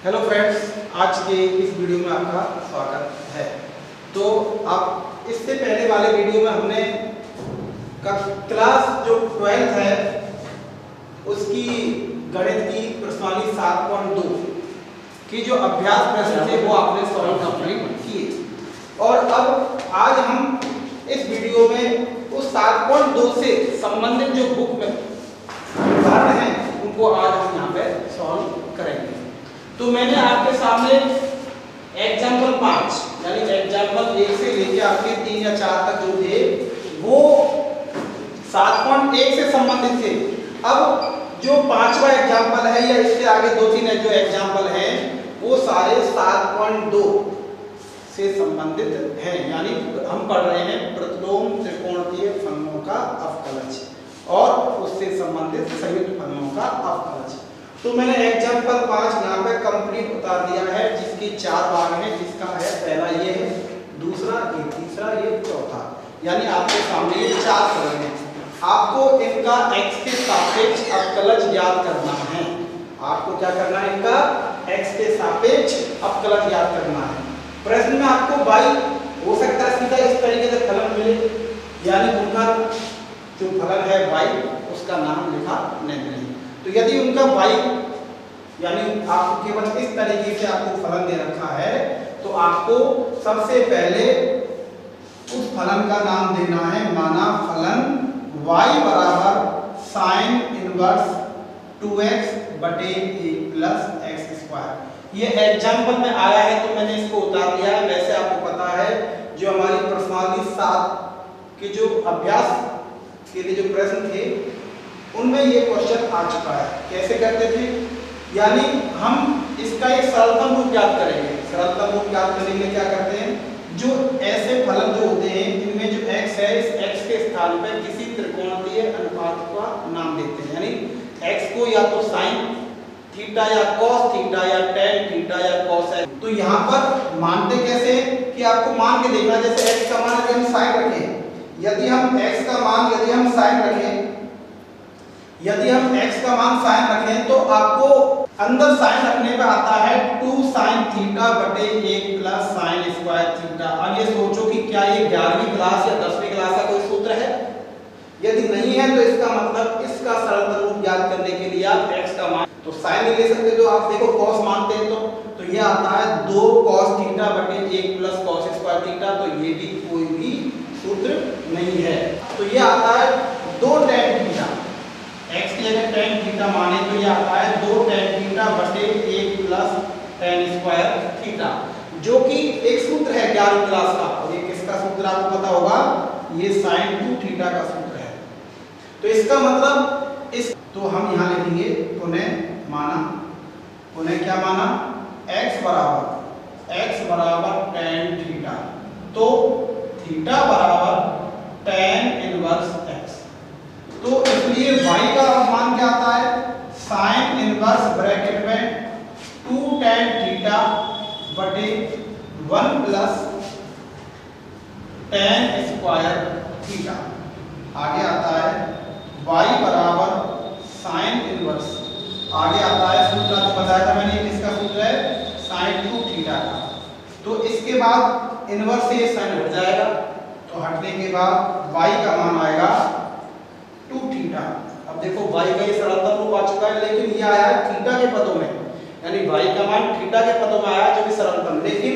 Hello friends, आज के इस वीडियो में आपका स्वागत है। तो आप इससे पहले वाले वीडियो में हमने क्लास जो 12th है उसकी गणित की प्रश्नावली 7.2 की जो अभ्यास प्रश्न थे वो आपने सॉल्व कंप्लीट किए। और अब आज हम इस वीडियो में उस 7.2 से संबंधित जो बुक में उदाहरण हैं उनको आज हम यहाँ पे सॉल्व करेंगे। तो मैंने आपके सामने एग्जाम्पल 5 यानी एग्जाम्पल 1 से लेके आपके 3 या 4 तक जो थे वो 7.1 से संबंधित थे। अब जो 5वां एग्जाम्पल है या इसके आगे 2-3 जो एग्जाम्पल हैं वो सारे 7.2 से संबंधित हैं। यानी हम पढ़ रहे हैं प्रतिलोम त्रिकोणीय फलनों का अवकलज और उससे संबंधित संयुक्त फलनों का अवकलज। तो मैंने एग्जाम्पल 5 यहाँ पे कंप्लीट उतार दिया है, जिसके 4 भाग हैं। जिसका है पहला ये है, दूसरा ये, तीसरा ये, चौथा। यानी आपके सामने ये 4 फलन हैं। आपको इनका x के सापेक्ष अवकलज ज्ञात करना है। आपको क्या करना है, इनका x के सापेक्ष अवकलज ज्ञात करना है। प्रश्न में आपको y हो सकता है सीधा इस तरीके से फलन मिले, यानी उनका जो फलन है y उसका नाम लिखा नहीं। तो यदि उनका y यानी आपको केवल इस तरीके से आपको फलन दे रखा है तो आपको सबसे पहले उस फलन का नाम देना है। माना फलन y बराबर साइन इनवर्स 2x बटे a प्लस एक्स स्क्वायर। ये एग्जाम्पल में आया है तो मैंने इसको उतार दिया है। वैसे आपको पता है जो हमारी प्रश्नावली 7 के जो अभ्यास के लिए जो प्रश्न थे उनमें ये क्वेश्चन आ चुका है। कैसे करते थे, यानी हम इसका एक सरलतम रूप ज्ञात करेंगे। सरलतम रूप ज्ञात करने के लिए क्या करते हैं, जो ऐसे फलन जो होते हैं इनमें जो x है इस x के स्थान पर किसी त्रिकोणीय अनुपात का नाम देते हैं। यानी x को या तो साइन थीटा या कॉस थीटा या टेन थीटा या कॉस x। तो यहाँ पर मानते कैसे कि आपको मान के देखना, जैसे x का मान यदि हम साइन रखें, यदि हम x का मान यदि हम साइन रखें तो आपको अंदर साइन रखने पे आता है 2 साइन थीटा बटे 1 प्लस साइन स्क्वायर थीटा। अब ये सोचो कि क्या ये 11वीं क्लास या 10वीं क्लास का कोई सूत्र है? यदि नहीं है तो इसका मतलब इसका सरलतम रूप ज्ञात करने के लिए आप x का मान तो साइन ले सकते हो। आप देखो cos मानते हैं तो ये आता है 2 cos थीटा बटे 1 प्लस cos स्क्वायर थीटा। तो ये भी कोई भी सूत्र नहीं है। तो ये आता है 2 tan थीटा, x की जगह tan थीटा माने तो ये आता है 2 tan थीटा बटे 1 प्लस tan स्क्वायर थीटा, जो कि एक सूत्र है 11वीं क्लास का। और ये किसका सूत्र आपको पता होगा, ये sin 2 थीटा का सूत्र है। तो इसका मतलब इस तो हम यहाँ लिखेंगे पुनः क्या माना, x बराबर tan थीटा। तो थीटा बराबर tan इनवर्स x। तो इसलिए y का मान क्या आता है, साइन इनवर्स ब्रैकेट में 2 tan थीटा बटे 1 प्लस tan स्क्वायर थीटा। आगे आता है y बराबर साइन इनवर्स, आगे आता है सूत्र आपको बताया था मैंने, किसका सूत्र है, साइन 2 थीटा का। तो इसके बाद इनवर्स से साइन हट जाएगा, तो हटने के बाद y का मान आएगा 2 थीटा। अब देखो y का ये सरलतम रूप आ चुका है, लेकिन ये आया है थीटा के पदों में, यानी y का मान थीटा के पदों में आया जो कि सरलतम। लेकिन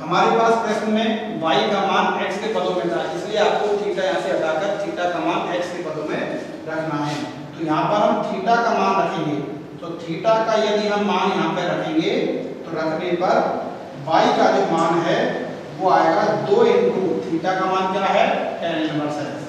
हमारे पास प्रश्न में y का मान x के पदों में था, इसलिए आपको थीटा यहाँ से हटाकर थीटा का मान x के पदों में रखना है। तो यहाँ पर हम थीटा का मान रखेंगे। तो थीटा का यदि हम मान यहाँ पे रखेंगे तो रखने पर y का जो मान है वो आएगा 2 इंटू थीटा का मान क्या है, tan inverse x,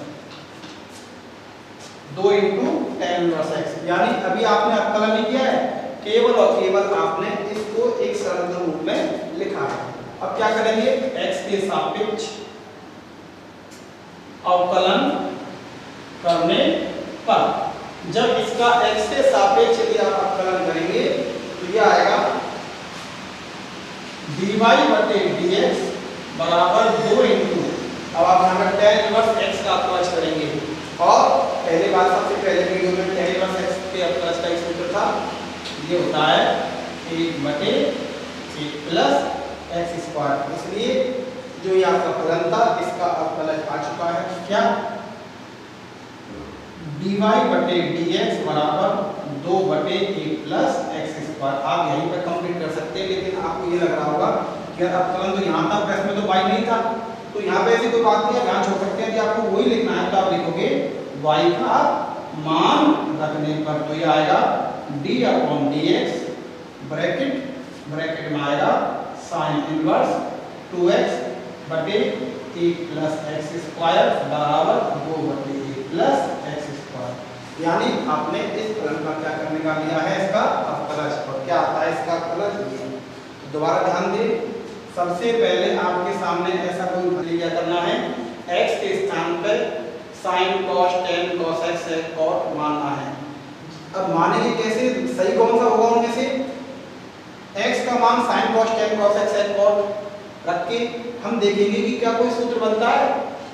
2 into tan inverse x। यानी अभी आपने अवकलन नहीं किया है, केवल और केवल आपने इसको एक सरलतम रूप में लिखा है। अब क्या करेंगे, x के सापेक्ष अवकलन करने पर जब इसका x के सापेक्ष यदि आप अवकलन करेंगे तो यह आएगा dy बटे dx बराबर 2 इंटू, अब आप यहाँ पर tan इनवर्स x का अवकलन करेंगे। और पहले बात सबसे पहले वीडियो में tan इनवर्स x के अवकलन का सूत्र था, ये होता है 1 बटे एक प्लस एक्स स्क्वायर। इसलिए जो ये आपका फलन था इसका अवकलज आ चुका है क्या, dy बटे dx बराबर 2 बटे एक प्लस एक्स स्क्वायर। आप यहीं पर कंप्लीट कर सकते हैं, लेकिन आपको ये लग रहा होगा कि यार अवकलन तो यहाँ था, प्रश्न में तो y नहीं था, तो यहाँ पे ऐसी कोई बात नहीं है, यहाँ छोड़ सकते हैं। कि आपको वही लिखना है तो आप लिखोगे y का मान रखने पर, तो ये आएगा d अपॉन dx ब्रैकेट में आएगा साइन इनवर्स 2x बटे एक प्लस एक्स स्क्वायर बराबर 2 बटे एक प्लस एक्स स्क्वायर। यानी आपने इस फलन का क्या करने का लिया है, इसका अवकलज। और क्या आता है इसका अवकलज, ये। तो दोबारा ध्यान दें, सबसे पहले आपके सामने ऐसा कोई क्या करना है, x के स्थान पर sin cos tan cos x cot मानना है। अब मानेंगे कैसे, सही कौन सा होगा उनमें से, x का मान sin cos tan cos x cot रख के हम देखेंगे कि क्या कोई सूत्र बनता है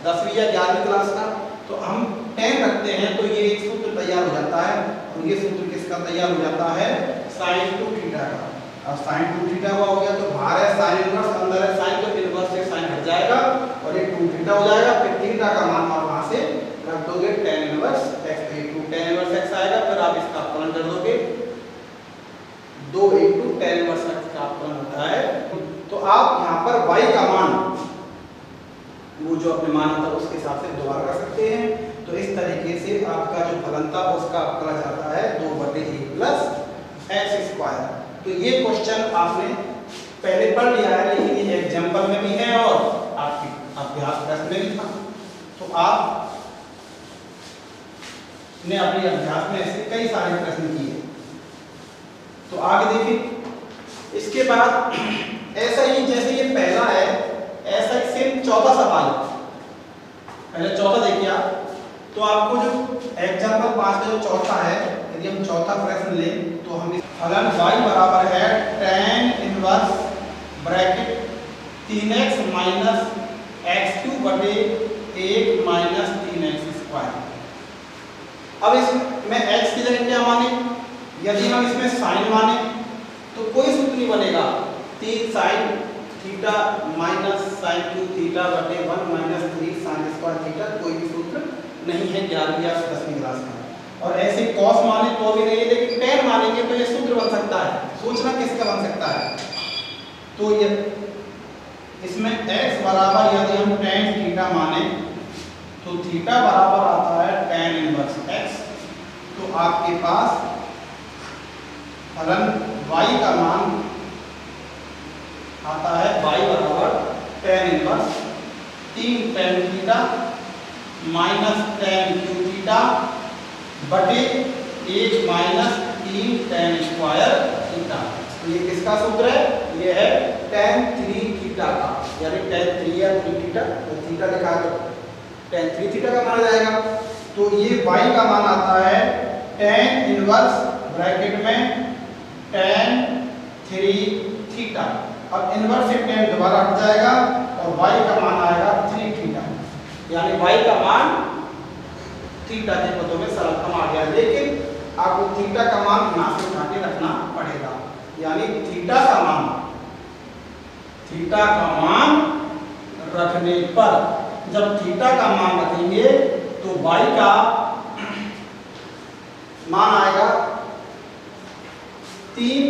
10वीं या 11वीं क्लास का। तो हम tan रखते हैं तो ये एक सूत्र तैयार हो जाता है, और ये सूत्र किसका तैयार हो जाता है, sin 2 थीटा का। अब sin 2 थीटा हुआ हो गया तो बाहर है sin इनवर्स, अंदर है sin, तो इनवर्स से sin हट जाएगा और ये 2 थीटा हो जाएगा। फिर थीटा का मान आप वहां से रख दोगे tan इनवर्स x, तो ये 2 tan इनवर्स x आएगा। फिर आप इसका अपकलन कर दोगे, 2 into tan इनवर्स x का अपकलन होता है। तो आप यहाँ पर y का मान वो जो अपने माना था उसके हिसाब से दोबारा कर सकते हैं। तो इस तरीके से आपका जो फलन था उसका अवकलज आता है 2 बटे एक प्लस एक्स स्क्वायर। तो ये क्वेश्चन आपने पहले पढ़ लिया है, लेकिन ये एग्जाम्पल में भी है और आपके अभ्यास प्रश्न में भी था। तो आपने अपने अभ्यास में ऐसे कई सारे प्रश्न किए। तो आगे देखिए, इसके बाद ऐसा ही जैसे ये पहला है, ऐसा ही सेम चौथा सवाल। पहले चौथा देखिए आप, तो आपको जो एग्जाम्पल 5 का जो चौथा है, यदि हम चौथा प्रश्न लें तो हम फलन y बराबर है tan inverse bracket 3x minus x3 बटे 1 माइनस 3x स्क्वायर। अब इसमें x की जगह क्या माने, यदि हम इसमें साइन माने तो कोई सूत्र नहीं बनेगा, 3 sine theta minus sine 2 theta बटे 1 माइनस 3 साइन स्क्वायर थीटा, कोई भी सूत्र नहीं है 11वीं या 10वीं क्लास का। और ऐसे कॉस माने तो भी नहीं है, लेकिन tan मानेंगे तो ये सूत्र बन सकता है। सोचना किसका बन सकता है, तो ये इसमें x बराबर यदि हम tan थीटा माने तो थीटा बराबर आता है tan इनवर्स x। तो आपके पास फलन y का मान आता है y बराबर tan inverse 3 tan theta minus tan Q theta बटे 1 माइनस 3 tan स्क्वायर थीटा। तो ये किसका सूत्र है, ये है tan 3 थीटा का, यानी tan 3 या 3 थीटा, तो थीटा लिखा है तो tan 3 थीटा का माना जाएगा। तो ये y का मान आता है tan इनवर्स ब्रैकेट में tan 3 थीटा। अब इनवर्स से tan दोबारा हट जाएगा और y का मान आएगा 3 थीटा, यानी y का मान थीटा के पदों में सरलतम आ गया। लेकिन आपको थीटा का मान यहाँ से उठा के रखना पड़ेगा, यानी थीटा का मान रखने पर, जब थीटा का मान रखेंगे तो y का मान आएगा 3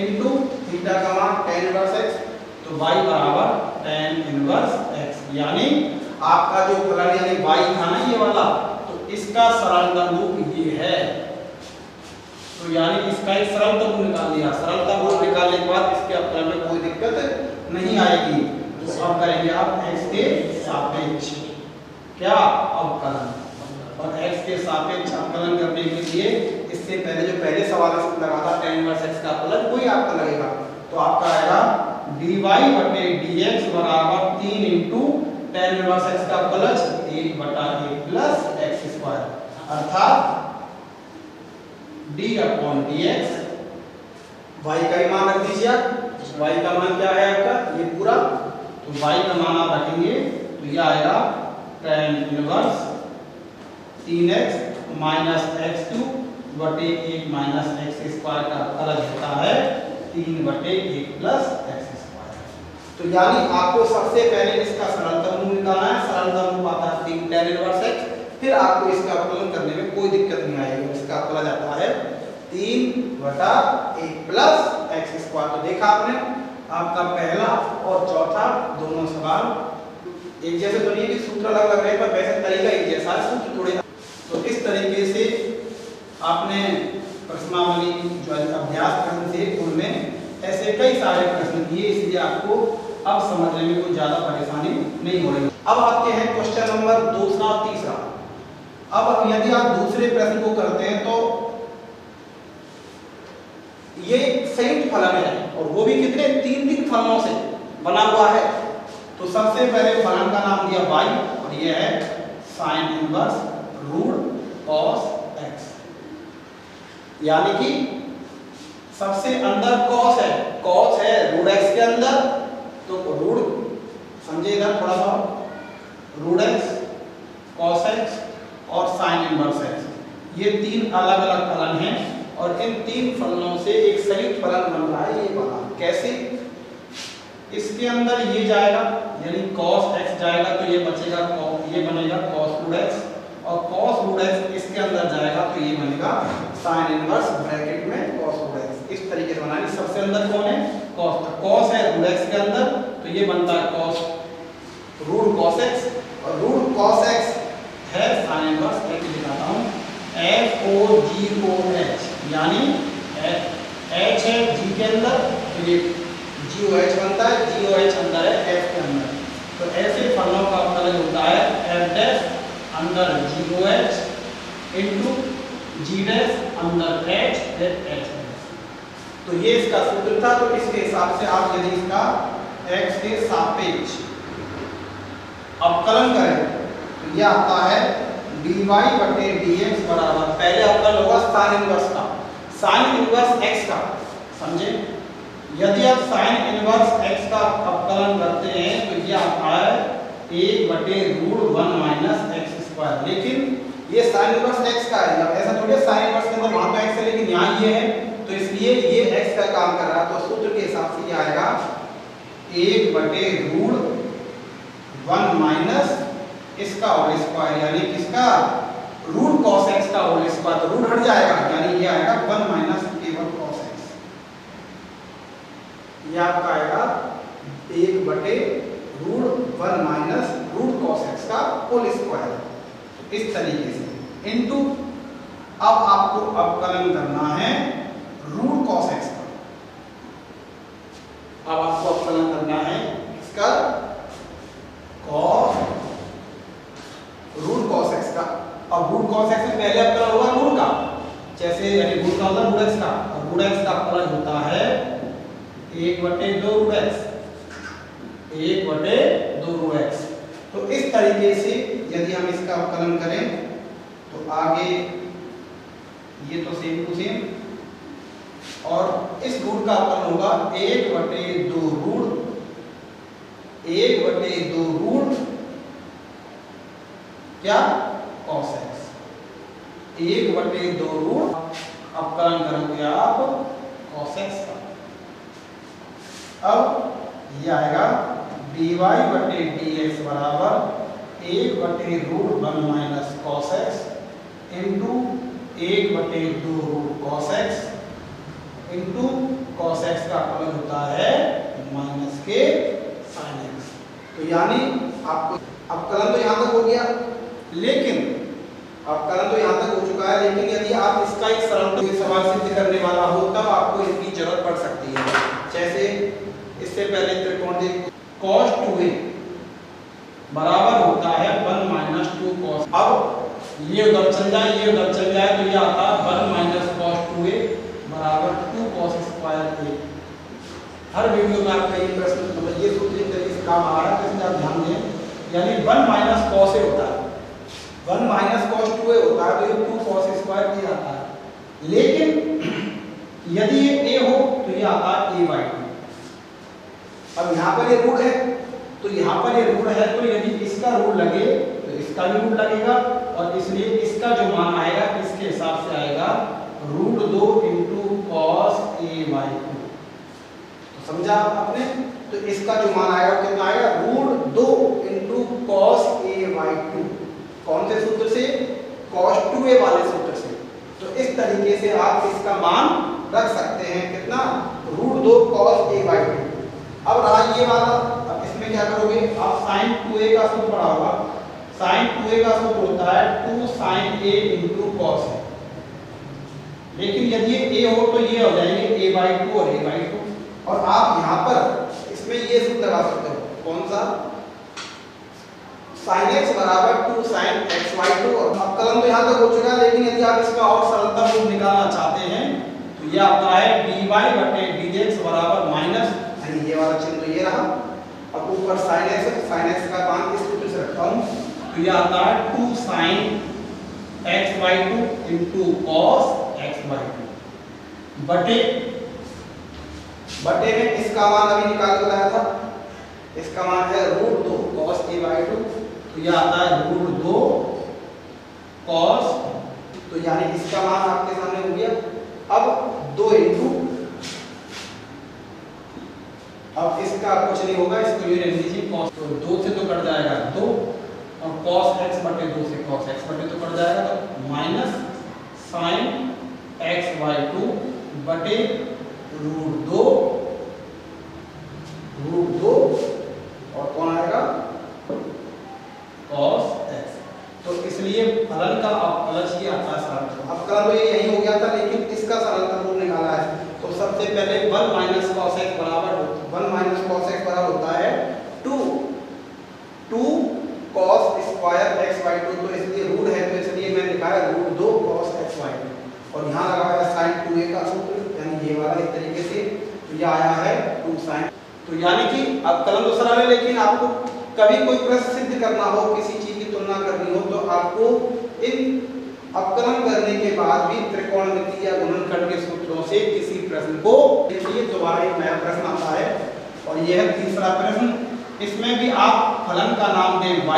इंटू थीटा का मान tan इनवर्स x, तो y बराबर tan इनवर्स x। यानी आपका जो फलन यानी y था ना ये वाला, तो इसका सरलतम रूप ये है। तो यानी इसका एक सरलतम रूप निकाल लिया। सरलतम रूप निकालने के बाद इसके अवकलन में कोई दिक्कत नहीं आएगी। तो अब करेंगे आप x के सापेक्ष क्या अवकलन, और x के सापेक्ष अवकलन करने के लिए इससे पहले जो पहले सवाल लगा था tan इनवर्स x का अवकलन वही आपका लगेगा। तो आपका आएगा dy बटे dx बराबर 3 इंटू tan इनवर्स x का अवकलज 1 बटा 1 प्लस x स्क्वायर, अर्थात d अपॉन dx। y का ही मान रख दीजिए आप, y का मान क्या है आपका ये पूरा, तो y का मान आप रखेंगे तो ये आएगा tan inverse 3x minus x2 बटे 1 माइनस x स्क्वायर का अवकलज होता है 3/1 प्लस एक्स स्क्वायर। तो यानी आपको सबसे पहले इसका सरलतम रूप निकालना है। सरलतम रूप आता है 3 tan इनवर्स x। फिर आपको इसका अवकलन करने में कोई दिक्कत नहीं आएगी। इसका अवकलन जाता है 3/1 प्लस एक्स स्क्वायर। तो देखा आपने, आपका पहला और चौथा दोनों सवाल एक जैसे तो नहीं कि सूत्र अलग अलग रहे, पर वैसे तरीका एक जैसा है, सूत्र थोड़े। तो इस तरीके से आपने प्रश्नावली जो अभ्यास प्रश्न थे उनमें ऐसे कई सारे प्रश्न किए, इसलिए आपको अब समझने में कोई ज्यादा परेशानी नहीं हो रही। अब आपके हैं क्वेश्चन नंबर दूसरा और तीसरा। अब यदि आप दूसरे प्रश्न को करते हैं तो ये संयुक्त फलन है और वो भी कितने 3 फलनों से बना हुआ है। तो सबसे पहले फलन का नाम दिया y और ये है sin inverse root cos x, यानी कि सबसे अंदर cos है रूट x के अंदर, तो रूट समझे इधर थोड़ा सा, रूट x cos x और sin इनवर्स x, ये 3 अलग अलग फलन हैं और इन 3 फलनों से एक संयुक्त फलन बन रहा है। ये बना कैसे, इसके अंदर ये जाएगा यानी cos x जाएगा तो ये बचेगा, ये बनेगा cos रूट x और cos रूट x इसके अंदर जाएगा तो ये बनेगा sin इनवर्स ब्रैकेट में cos रूट x। इस तरीके से बनानी। सबसे अंदर कौन है cos, तो cos है रूट x के अंदर तो ये बनता है cos रूट cos x और रूट cos x है sin इनवर्स x। दिखाता हूं FOGOH, यानी h है g के अंदर तो ये GOH बनता है, GOH अंदर है f के अंदर। तो ऐसे फलनों का अवकलन होता है f डैश अंदर GOH इनटू g डैश अंदर h h। तो ये इसका सूत्र था। तो इसके हिसाब से आप यदि इसका x के सापेक्ष अवकलन करें तो यह आता है dy/dx बराबर, पहले अवकलन होगा sin इनवर्स का, sin इनवर्स x का, समझे। यदि आप sin इनवर्स x का अवकलन करते हैं तो यह आता है 1/√1 माइनस एक्स स्क्वायर। लेकिन ये sin इनवर्स x का है, ऐसा थोड़ी sin इनवर्स के अंदर वहां तो x है लेकिन यहाँ ये है, तो इसलिए ये x का काम कर रहा है। तो सूत्र के हिसाब से ये आएगा 1/√1 माइनस इसका होल स्क्वायर, यानी किसका रूट cos x का होल स्क्वायर। तो रूट हट जाएगा यानी ये आएगा 1 माइनस केवल cos x। ये आपका आएगा 1/√1 माइनस रूट cos x का होल स्क्वायर। इस तरीके से इनटू अब आपको अवकलन करना है रूट cos x का। अब आपको अवकलन करना है इसका रूट cos x का। और रूट cos x में पहले अवकलन होगा रूट का, जैसे यानी रूट का होता है रूट x का, और रूट x का अवकलन होता है 1/2 रूट x, 1/2 रूट x। तो इस तरीके से यदि हम इसका अवकलन करें तो आगे ये तो सेम टू सेम, और इस रूट का अवकलन होगा 1/2 रूट क्या cos x, 1/2 रूट अवकलन करोगे आप cos x का। अब ये आएगा dy/dx बराबर 1/√1 minus cos x into 1/2 root cos x into cos x का अवकलन होता है माइनस के sin x। तो यानी आपको अवकलन तो यहाँ तक हो गया, लेकिन अवकलन तो यहाँ तक हो चुका है, लेकिन यदि आप इसका एक सरल सवाल सिद्ध करने वाला हो तब आपको इसकी जरूरत पड़ सकती है। जैसे इससे पहले त्रिकोण देखो, cos 2a बराबर होता है 1 माइनस 2 cos। अब ये उधर चल जाए, ये उधर चल जाए तो ये आता है 1 माइनस cos 2a बराबर 2 cos square a। Her video में आपका ये प्रश्न मतलब ये सूत्र इस तरीके से काम आ रहा है, इसमें आप ध्यान दें। यानी 1 माइनस cos a होता है, 1 माइनस cos 2a होता है तो ये 2 cos स्क्वायर a आता है। लेकिन यदि ये a हो तो ये आता है a/2। अब यहाँ पर ये रूट है तो यहाँ पर ये रूट है, तो यदि इसका रूट लगे तो इसका भी रूट लगेगा, और इसलिए इसका जो मान आएगा इसके हिसाब से आएगा √2 इंटू cos a/2। समझा आपने? तो इसका जो मान आएगा वो कितना आएगा, √2 इंटू कॉस a/2। कौन से सूत्र से? cos 2a वाले सूत्र से। तो इस तरीके से आप इसका मान रख सकते हैं, कितना, √2 cos a/2। अब रहा ये वाला, अब इसमें क्या करोगे आप, sin 2a का सूत्र पढ़ा होगा, sin 2a का सूत्र होता है 2 sin a into cos a। लेकिन यदि ये a हो तो ये हो जाएंगे a/2 और a/2। और आप यहाँ पर इसमें ये सूत्र लगा सकते हो, कौन सा, sin x बराबर 2 sin x/2। और अब कलम तो यहाँ तक हो चुका है, लेकिन यदि आप इसका और सरलतम रूप निकालना चाहते हैं तो ये आता है dy/dx बराबर माइनस, यानी ये वाला चिन्ह तो ये रहा, अब ऊपर sin x का मान इस सूत्र से रखता हूँ, तो ये आता है 2 sin x/2 into cos x/2 बटे में इसका मान अभी निकाल के बताया था, इसका मान है √2 cos a/2, तो ये आता है √2 cos, तो यानी इसका मान आपके सामने हो गया। अब 2 इंटू, अब इसका कुछ नहीं होगा, इसको ये रख लीजिए cos, तो 2 से तो कट जाएगा 2, और cos x/2 से cos x/2 तो कट जाएगा, तो माइनस sin x/2 बटे √2 और कौन आएगा, cos x। तो इसलिए फलन का अपलज ही आता है सरल। अब कलम तो ये यही हो गया था, लेकिन इसका सरलतम रूप निकाला है, तो सबसे पहले 1 माइनस cos x बराबर होता है 2 cos स्क्वायर x/2। तो इसलिए रूट है, तो इसलिए मैंने लिखा है √2 cos x/2, और यहाँ लगा है sin 2a का सूत्र, यानी ये वाला इस तरीके से, तो ये आया है 2 sin। तो यानी कि अब कलम तो सरल है, लेकिन आपको कभी कोई प्रश्न सिद्ध करना हो, किसी चीज की तुलना करनी हो, तो आपको इन अपकलन करने के बाद भी त्रिकोणमिति या गुणनखंड के सूत्रों से किसी प्रश्न को, देखिए दोबारा एक नया प्रश्न आता है, और यह है तीसरा प्रश्न। इसमें भी आप फलन का नाम दें y,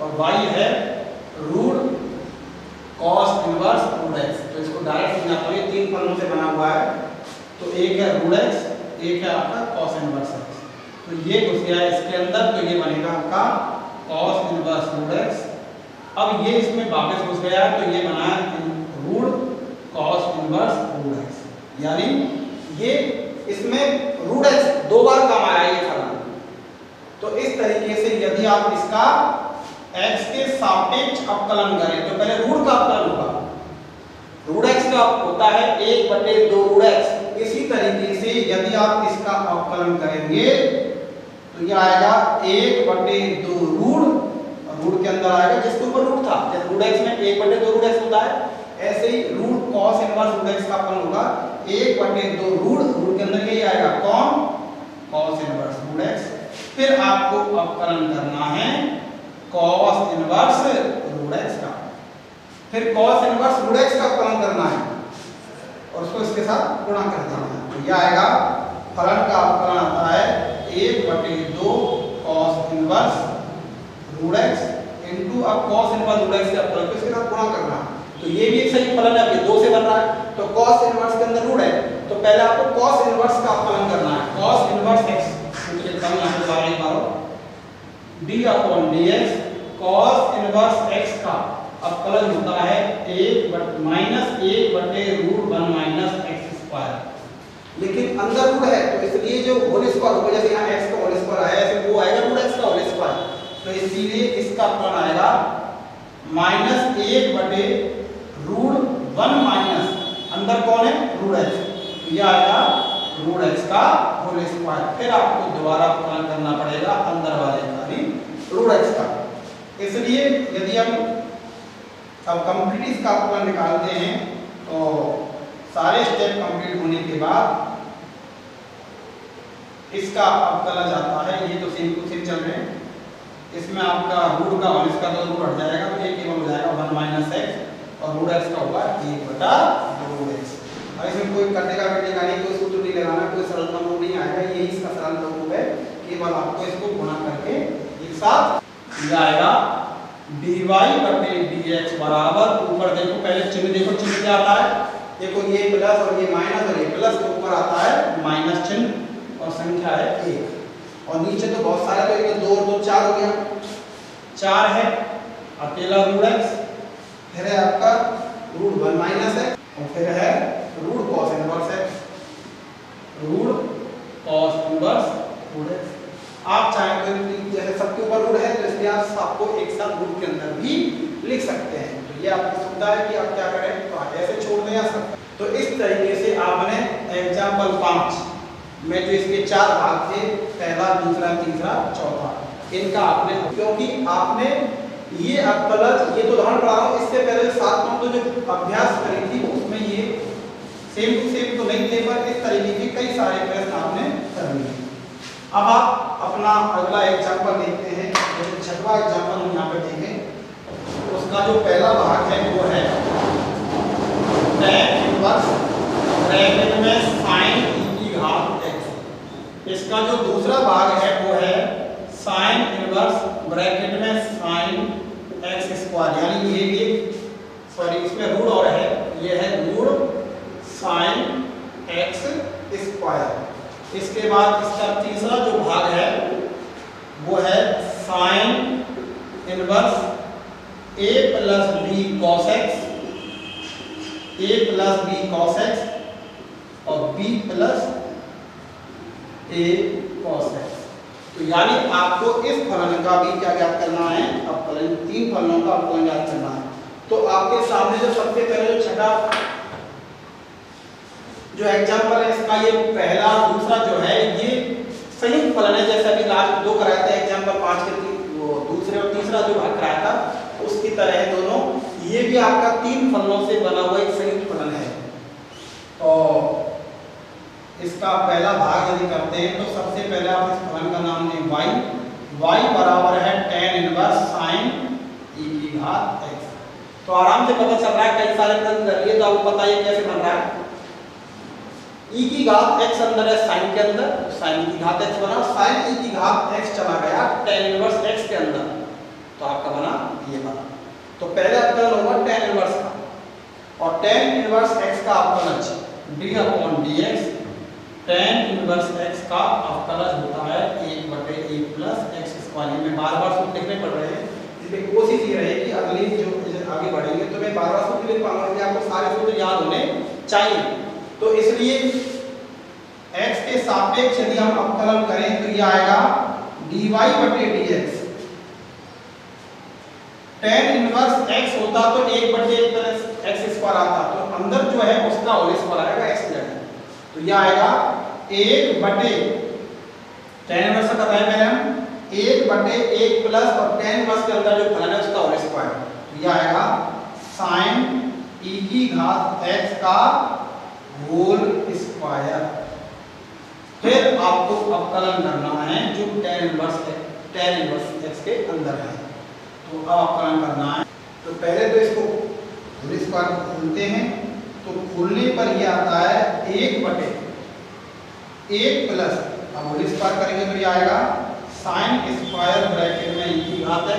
और y है रूट cos इनवर्स √x। तो इसको डायरेक्ट समझाता हूँ, ये 3 फलनों से बना हुआ है, तो एक है √x, एक है आपका cos इनवर्स x। तो ये घुस गया है इसके अंदर, तो ये बनेगा आपका cos इनवर्स √x। अब ये इसमें वापस घुस गया है, तो ये बना है रूट cos इनवर्स √x, यानी ये इसमें √x 2 बार काम आया ये फलन। तो इस तरीके से यदि आप इसका x के सापेक्ष अवकलन करें, तो पहले रूट का अवकलन होगा, √x का होता है 1/2 √x। इसी तरीके से यदि आप इसका अवकलन करेंगे तो ये आएगा 1/2 रूट के अंदर आएगा जिसके ऊपर रूट था, जैसे √x में 1/2 √x होता है, ऐसे ही रूट cos इनवर्स √x का अवकलन होगा 1/2 रूट के अंदर यही आएगा, कौन, cos इनवर्स √x। फिर आपको अवकलन करना है cos इनवर्स √x का, फिर cos इनवर्स √x का अवकलन करना है और उसको इसके साथ गुणा कर देना है, तो यह आएगा फलन का अवकलन आता है 1/2 cos इनवर्स √x इनटू, अब cos इनवर्स √x का अवकलन इसके साथ गुणा करना है, तो ये भी एक सही फलन है, ये 2 से बन रहा है, तो cos इनवर्स के अंदर रूट है, तो पहले आपको cos इनवर्स का अवकलन करना है, cos inverse x d/dx cos inverse x का अवकलन होता है 1/√1 x²। लेकिन अंदर रूट है, तो इसलिए जो होल स्क्वायर होगा, जैसे यहाँ x का होल स्क्वायर आया, ऐसे वो आएगा √x का होल स्क्वायर, तो इसीलिए इसका अवकलन आएगा -1/√1 अंदर कौन है, √x, तो यह आएगा √x का होल स्क्वायर। फिर आपको दोबारा अवकलन करना पड़ेगा अंदर वाले का भी √x का। इसलिए यदि हम अब कंप्लीट इसका अवकलन निकालते हैं, तो सारे स्टेप कंप्लीट होने के बाद इसका अवकलन जाता है, ये तो सेम टू सेम चल रहे हैं, इसमें आपका रूट का और इसका तो रूट हट जाएगा, तो एक केवल हो जाएगा 1 - x और √x का होगा 1/2x। और इसमें कोई कटेगा नहीं, कोई सूत्र नहीं लगाना, कोई सरलतम रूप नहीं आएगा, यही इसका सरलतम रूप है, केवल आपको इसको गुणा करके एक साथ ये आएगा dy/dx बराबर, ऊपर देखो पहले चिन्ह देखो, चिन्ह क्या आता है, देखो ये प्लस और ये माइनस, और ये प्लस के ऊपर आता है माइनस चिन्ह, और और संख्या है 1 और नीचे तो बहुत सारे, तो एक 2 और 2 4 हो गया, 4 है अकेला रूट x, फिर है आपका रूट 1 माइनस x और फिर है root cos inverse x, root cos inverse root x। आप चाहें तो जैसे सबके ऊपर रूट है तो इसलिए आप सबको एक साथ रूट के अंदर भी लिख सकते हैं, तो ये आपकी सुविधा है कि आप क्या करें, तो ऐसे छोड़ दें या सब। तो इस तरीके से आपने एग्जाम्पल 5 में जो इसके 4 भाग थे, पहला, दूसरा, तीसरा, चौथा, इनका आपने, क्योंकि आपने ये अवकलज, ये तो उदाहरण पढ़ा रहा हूँ, इससे पहले 7 तो जो अभ्यास करी थी उसमें ये सेम टू सेम तो नहीं थे, पर इस तरीके के कई सारे प्रश्न आपने कर लिए। अब आप अपना अगला एग्जाम्पल देखते हैं, जैसे छठवां एग्जाम्पल हम यहाँ पे देखें, उसका जो पहला भाग है वो है tan इनवर्स ब्रैकेट में sin e की घात x। इसका जो दूसरा भाग है वो है sin इनवर्स ब्रैकेट में sin x स्क्वायर, यानी ये भी सॉरी इसमें रूट और है, ये है रूट sin x स्क्वायर। इसके बाद इसका तीसरा जो भाग है वो है sin inverse a plus b cos x, a plus b cos x और b plus a cos x। तो यानी आपको इस फलन का भी क्या ज्ञात करना है, अवकलन, 3 फलनों का अवकलन ज्ञात करना है। तो आपके सामने जो सबसे पहले जो छठा जो एग्जाम्पल है, इसका ये पहला दूसरा जो है ये संयुक्त फलन है, जैसे अभी लास्ट 2 कराया था एग्जाम्पल 5 के वो दूसरे और तीसरा जो भाग कराया था उसकी तरह है दोनों, ये भी आपका 3 फलनों से बना हुआ एक संयुक्त फलन है। और इसका पहला भाग यदि करते हैं तो सबसे पहले आप इस फलन का नाम लें y बराबर है tan इनवर्स sin e की घात x। तो आराम से पता चल रहा है, कई सारे प्रश्न कर लिए तो आपको बताइए कैसे बन रहा है। e की घात x अंदर है sin के अंदर, sin e की घात x बना, sin e की घात x चला गया tan इनवर्स x के अंदर, तो आपका बना ये बना। तो पहले अवकलन होगा tan इनवर्स का, और tan इनवर्स x का अवकलन d/dx, tan इनवर्स x का अवकलन होता है 1/1 प्लस x स्क्वायर। में बार-बार सूत्र लिखने पड़ रहे हैं, इसमें कोशिश ये रहे कि अगली जो आगे बढ़ेंगे तो मैं बार-बार सूत्र लिख पाऊंगा कि आपको सारे सूत्र याद होने चाहिए। तो इसलिए x के सापेक्ष यदि हम अवकलन करें तो ये आएगा dy/dx। tan इनवर्स x होता तो 1/1 प्लस x स्क्वायर आता, तो अंदर जो है उसका होल स्क्वायर आएगा x प्लस, तो ये आएगा 1/, tan इनवर्स का बताया मैंने हम 1/1 प्लस और tan इनवर्स के अंदर जो फलन है उसका होल स्क्वायर, तो ये आएगा sin e की घात x का होल स्क्वायर। फिर आपको अवकलन करना है जो tan इनवर्स x के अंदर है, तो अब अवकलन करना है। तो पहले तो इसको होल स्क्वायर खोलते हैं, तो खोलने पर ये आता है 1/1 प्लस, अब होल स्क्वायर करेंगे तो ये आएगा sin स्क्वायर ब्रैकेट में e की घात x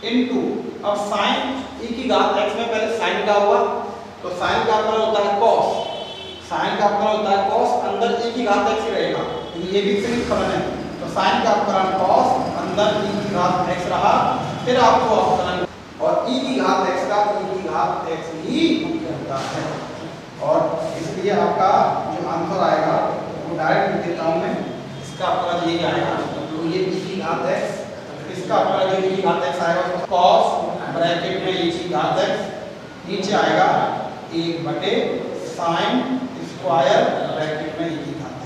इनटू, अब sin e की घात x में पहले sin का हुआ, तो sin का अवकलन होता है cos, sin का अवकलन होता है cos, अंदर e की घात x रहेगा, ये भी संयुक्त फलन है, तो sin का अवकलन cos, अंदर e की घात x रहा, फिर आपको अवकलन और e की घात x का e की घात x ही होता है। और इसलिए आपका जो आंसर आएगा वो डायरेक्ट लिख देता हूं मैं, इसका अवकलन यही आएगा, तो ये e की घात x, इसका अवकलन जो e की घात x आएगा cos ब्रैकेट में e की घात x, नीचे आएगा 1/sin स्क्वायर ब्रैकेट में e की घात x।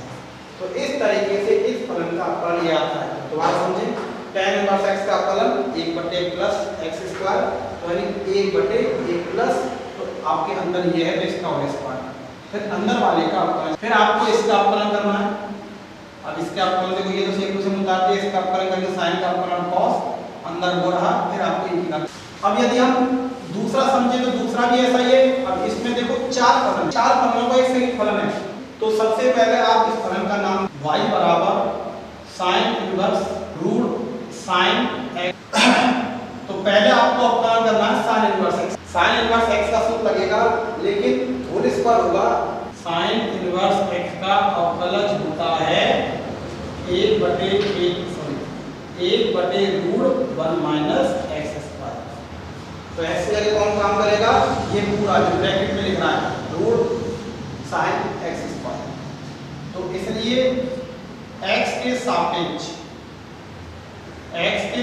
तो इस तरीके से इस फलन का अवकलन ये आता है। तो बात समझे, tan इनवर्स x का अवकलन 1/1 प्लस x स्क्वायर, तो यानी 1/1 प्लस, तो आपके अंदर ये है तो इसका होल स्क्वायर, फिर अंदर वाले का अवकलन, फिर आपको इसका अवकलन करना है। अब इसका अवकलन देखो, ये तो सेक टू से मुताबिक है, इसका अवकलन करके sin का अवकलन cos, अंदर वो रहा, फिर आपको e की घात। अब यदि हम दूसरा समझे तो दूसरा भी ऐसा ही है। अब इसमें देखो 4 फलनों का एक संयुक्त फलन है, तो सबसे पहले आप इस फलन का नाम y बराबर sin inverse root sin x, तो पहले आपको अवकलन करना है sin inverse x। sin inverse x का सूत्र लगेगा, लेकिन होल स्क्वायर होगा, sin इनवर्स x का अवकलज होता 1/√1 माइनस एक्स स्क्वायर। तो एक्स की जगह कौन काम करेगा, ये पूरा जो ब्रैकेट में लिखना है रूट साइन एक्स स्क्वायर। तो इसलिए एक्स के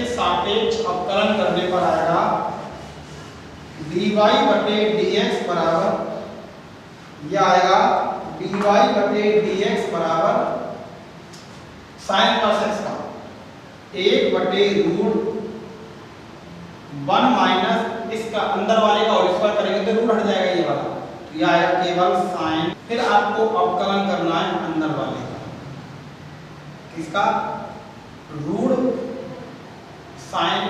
सापेक्ष अवकलन करने पर आएगा dy/dx बराबर, यह आएगा dy/dx बराबर साइन इनवर्स एक्स का 1/√1 माइनस इसका अंदर वाले का होल स्क्वायर करेंगे तो रूट हट जाएगा ये वाला, तो यह आएगा केवल साइन। फिर आपको अवकलन करना है अंदर वाले का, किसका, रूट साइन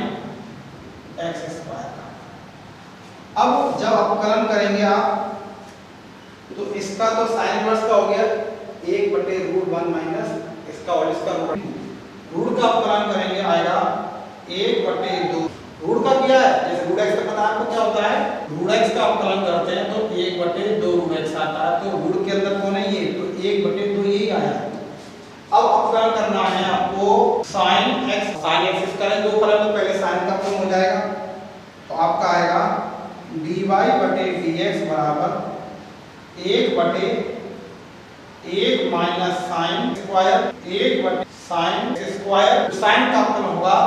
एक्स स्क्वायर का। अब जब अवकलन करेंगे आप तो इसका तो साइन इनवर्स का हो गया 1/√1 माइनस इसका होल स्क्वायर, रूट का अवकलन करेंगे आएगा 1/2। रूट का क्या है, जैसे रूट एक्स का पता है आपको क्या होता है, रूट एक्स का अवकलन करते हैं तो 1/2 रूट एक्स आता है, तो रूट के अंदर कौन है ये, तो 1/2 यही आया। अब अवकलन करना है आपको साइन एक्स करें दो फलन, तो पहले साइन का फॉर्म हो जाएगा, तो आपका आएगा dy/dx बराबर 1/1 माइनस साइन स्क्वायर 1/साइन स्क्वायर। साइन का अवकलन होगा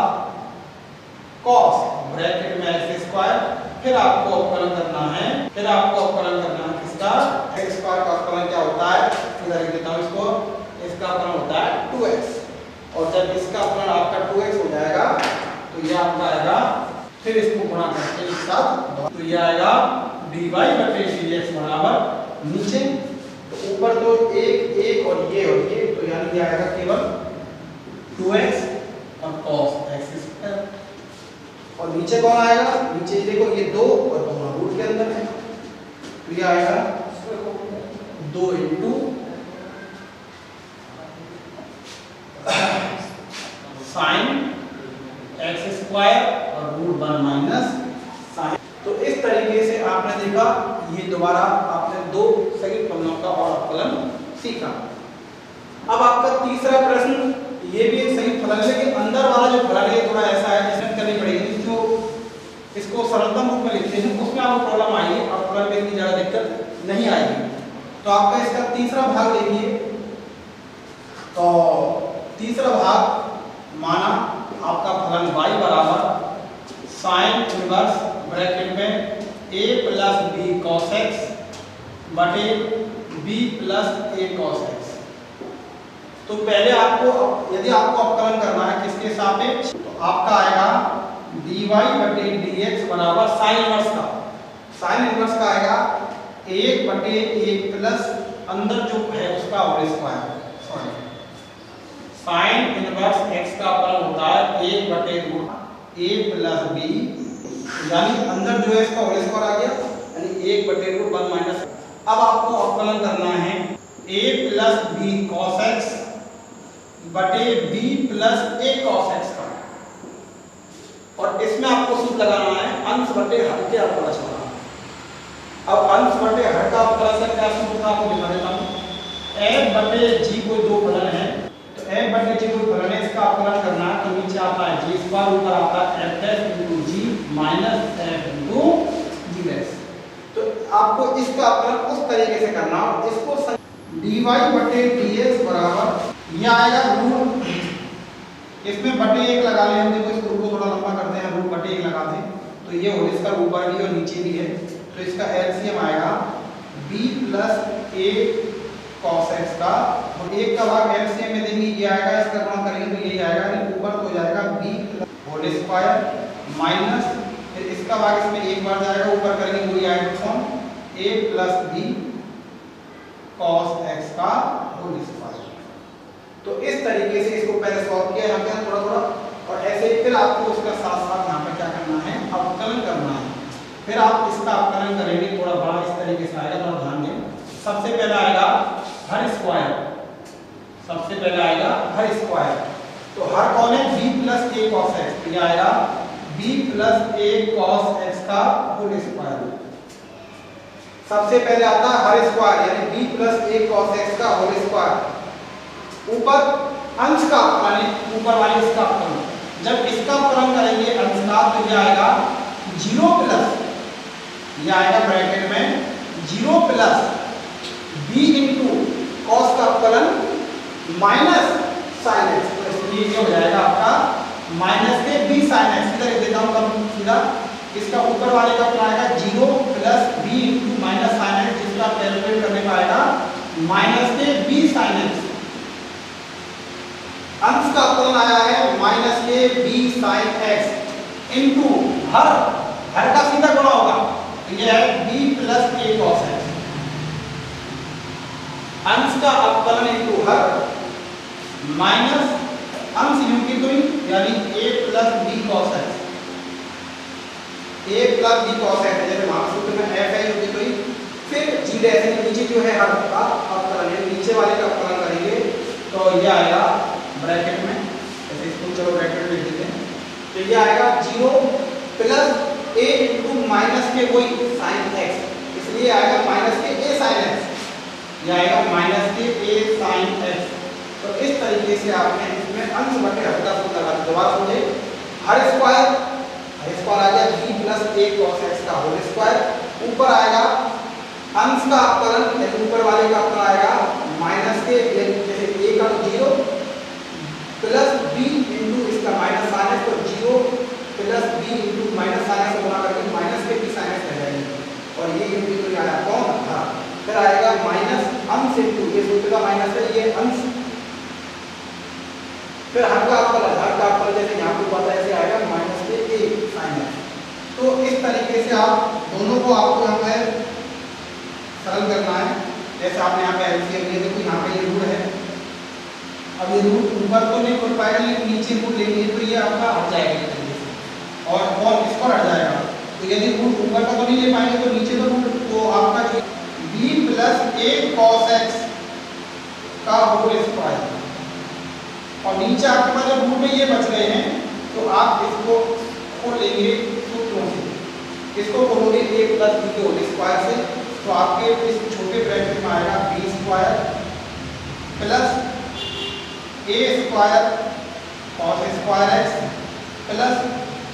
कॉस ब्रैकेट में एक्स स्क्वायर। फिर आपको अवकलन करना है किसका, एक्स स्क्वायर का अवकलन क्या होता है, इधर लिख देता हूं इसको, इसका अवकलन होता है 2x, और जब इसका अवकलन आपका 2x हो जाएगा तो ये आपका आएगा, फिर इसको गुणा करके एक साथ, तो ये आएगा dy/dx बराबर नीचे तो ऊपर तो एक और ये, तो यानी ये आएगा केवल 2x और cos x स्क्वायर, और नीचे कौन आएगा, नीचे देखो ये 2 और दोनों रूट के अंदर है, तो ये आएगा 2 × साइन एक्स स्क्वायर और √1 माइनस साइन। तो इस तरीके से आपने देखा, ये दोबारा आपने 2 सही फलनों का और अवकलन सीखा। अब आपका तीसरा प्रश्न, ये भी एक सही फलन है, लेकिन अंदर वाला जो फलन है थोड़ा ऐसा है जिसमें करनी पड़ेगी, जो इसको सरलतम रूप में लिखते हैं उसमें आपको प्रॉब्लम आएगी, और फलन में इतनी ज़्यादा दिक्कत नहीं आएगी। तो आपका इसका तीसरा भाग देखिए, तो तीसरा भाग माना आपका फलन y बराबर साइन इनवर्स ब्रैकेट में a + b cos x बटे b + a cos x। तो पहले आपको, यदि आपको अवकलन करना है किसके सापेक्ष, तो आपका आएगा dy/dx बराबर साइन इनवर्स का आएगा 1/1 प्लस अंदर जो है उसका whole square, sorry sine inverse x का अवकलन होता है 1/√a + b, यानी अंदर जो है इसका होल स्क्वायर आ गया, यानी 1/√1 माइनस। अब आपको अवकलन करना है a + b cos x बटे b + a cos x का, और इसमें आपको सूत्र लगाना है अंश बटे हर के अवकलन वाला। अब अंश बटे हर का अवकलन का क्या सूत्र था आपको दिखा देता हूं, f/g कोई दो फलन है, तो f/g कोई फलन है, इसका अवकलन करना है तो नीचे आता है g स्क्वायर, ऊपर आता है f' × g minus f × g'। तो आपको इसका अवकलन उस तरीके से करना, और इसको dy/dx बराबर ये आएगा रूट, इसमें /1 लगा ले हम, देखो इस रूट को थोड़ा लंबा करते हैं, √1 लगाते हैं, तो ये होल इसका ऊपर भी और नीचे भी है, तो इसका एलसीएम आएगा b + a cos x का, और 1 का भाग एलसीएम में देंगे ये आएगा, इसका गुणा करेंगे तो यही आएगा, यानी ऊपर तो हो जाएगा b होल स्क्वायर माइनस, फिर इसका भाग इसमें एक बार जाएगा, ऊपर करेंगे वही आएगा form a + b cos x का होल स्क्वायर। तो इस तरीके से इसको पहले सॉल्व किया यहाँ पे थोड़ा, और ऐसे ही फिर आपको उसका साथ यहाँ पर क्या करना है, अवकलन करना है। फिर आप इसका अवकलन करेंगे, थोड़ा बड़ा इस तरीके से आएगा, थोड़ा ध्यान दें। सबसे पहले आएगा हर स्क्वायर, तो हर कौन है, b + a cos x, ये आएगा b + a cos x का होल स्क्वायर। सबसे पहले आता है हर स्क्वायर, यानी b + a cos x का होल स्क्वायर, ऊपर अंश का अपकलन, ऊपर वाले इसका अपकलन, जब इसका अपकलन करेंगे अंश का तो ये आएगा 0 प्लस, ये आएगा ब्रैकेट में 0 प्लस b इंटू कॉस का अपकलन माइनस साइन एक्स, तो इसलिए ये हो जाएगा आपका माइनस के b साइन एक्स। इधर देता हूँ कम सीधा, इसका ऊपर वाले का अपना आएगा 0 plus b into minus sine x, जिसका कैलकुलेट करने का आएगा माइनस के b साइन एक्स। अंश का अपकलन आया है माइनस के b साइन एक्स इंटू हर का सीधा गुणा होगा, तो ये है b plus a cos x। अंश का अपकलन इंटू हर माइनस अंश यू की दुई यानी a plus b cos x, a plus b cos x, जैसे वहां सूत्र में f है यू की दुई, फिर g डैश के नीचे जो है हर का अपकलन है, नीचे वाले का अपकलन करेंगे तो ये आएगा ब्रैकेट में, ऐसे इसको चलो ब्रैकेट में लिख देते हैं, तो ये आएगा 0 प्लस a इंटू माइनस के कोई साइन x, इसलिए आएगा माइनस के a साइन x, ये आएगा माइनस के a साइन x। तो इस तरीके से आपने इसमें अंश बटे हर का सूत्र लगा दिया। दोबारा समझे, हर स्क्वायर आ गया b plus a cos x का होल स्क्वायर, ऊपर आएगा अंश का अपकलन, ऊपर वाले का अपकलन आएगा माइनस के जैसे a का तो 0 प्लस b इंटू इसका माइनस साइन एक्स, तो 0 plus b into minus sine x गुणा करके माइनस के b साइन एक्स रह जाएंगे, और ये इंटू तो आया कौन था, फिर आएगा माइनस अंश इंटू ये सूत्र का माइनस है, ये अंश, फिर हर का अपकलन जैसे यहाँ पे पता है ऐसे आएगा माइनस के a साइन एक्स। तो इस तरीके से आप दोनों को आपको यहाँ पे सरल करना है। जैसे आपने यहाँ पे एलसीएम लिया, देखो यहाँ पे ये रूट है, अब ये रूट ऊपर तो नहीं खुल पाएगा लेकिन नीचे रूट लेंगे तो ये आपका हट जाएगा इस तरीके से, और इस पर हट जाएगा। तो यदि रूट ऊपर का तो नहीं ले पाएंगे तो नीचे तो रूट, तो आपका जो b plus a cos x का होल स्क्वायर, और नीचे आपके पास जब रूट में ये बच रहे हैं तो आप इसको लेंगे सूत्रों से, इसको बोलोगे a प्लस b के होल स्क्वायर से, तो आपके इस छोटे ब्रैकेट में आएगा b square plus a square cos square x plus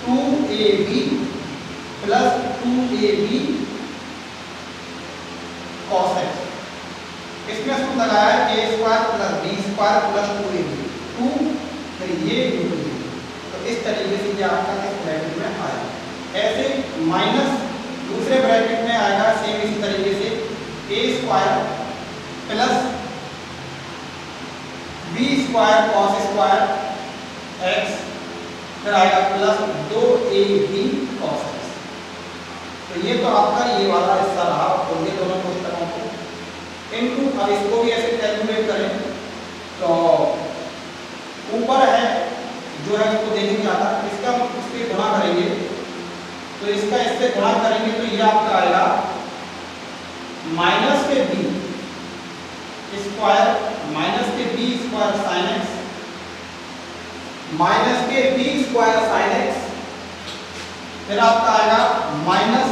2ab plus 2ab cos x। इसमें सूत्र लगाया है a square plus b square plus 2ab, 2 फिर ये इंटू ये, तो इस तरीके से ये आपका इस ब्रैकेट में आएगा। ऐसे माइनस दूसरे ब्रैकेट में आएगा सेम इसी तरीके से a square plus b square cos square x, फिर आएगा प्लस 2ab cos x। तो ये तो आपका ये वाला हिस्सा रहा, और ये दोनों पुस्तकों को इनटू, अब इसको भी ऐसे कैलकुलेट करें तो ऊपर है जो है उसको देखेंगे आता, इसका इससे गुणा करेंगे तो इसका इससे गुणा करेंगे तो ये आपका आएगा माइनस के b स्क्वायर माइनस के b square sine x minus के b स्क्वायर साइन x, फिर आपका आएगा minus